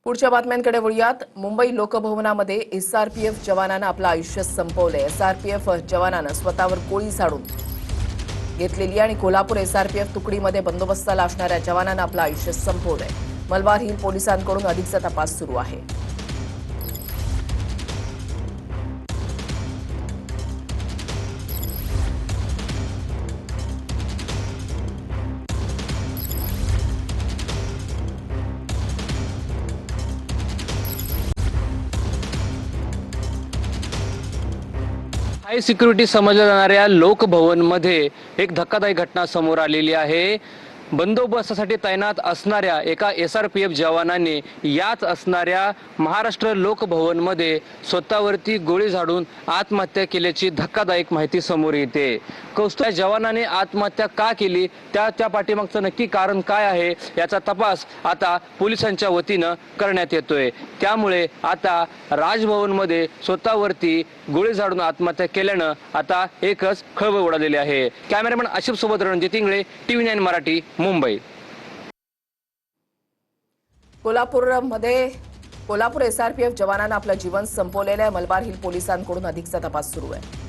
पुढच्या बातम्यांकडे वळूयात। मुंबई लोकभवनामध्ये एसआरपीएफ जवानानं आपलं आयुष्य संपवलंय। एसआरपीएफ जवानानं स्वतःवर गोळी झाडून घेतलेली आणि कोल्हापूर एसआरपीएफ तुकडीमध्ये बंदोबस्ताला असणाऱ्या जवानानं आपलं आयुष्य संपवलंय। मलबार हिल पोलिसांकडून अधिकचा तपास सुरू आहे। हाय सिक्युरिटी समजल्या जाणाऱ्या लोकभवनमध्ये एक धक्कादायक घटना समोर आलेली आहे। बंदोबस्तासाठी तैनात असणाऱ्या एका एसआरपीएफ जवानाने याच असणाऱ्या महाराष्ट्र लोकभवनमध्ये स्वतःवरती गोळी झाडून आत्महत्या केल्याची धक्कादायक माहिती समोर येते। कौस्तुभ जवानाने आत्महत्या का केली, त्या पाठीमागचं नक्की कारण काय आहे याचा तपास आता पोलिसांच्या वतीनं करण्यात येतोय। त्यामुळे आता राजभवनमध्ये स्वतःवरती गोळी झाडून आत्महत्या केल्यानं आता एकच खळबळ उडालेली आहे। कॅमेरामॅन आशिफ सोबत रणजित इंगळे, TV9 मराठी, मुंबई। कोल्हापूर एसआरपीएफ जवानानं आपलं जीवन संपवलेलं आहे। मलबार हिल पोलिसांकडून अधिकचा तपास सुरू आहे।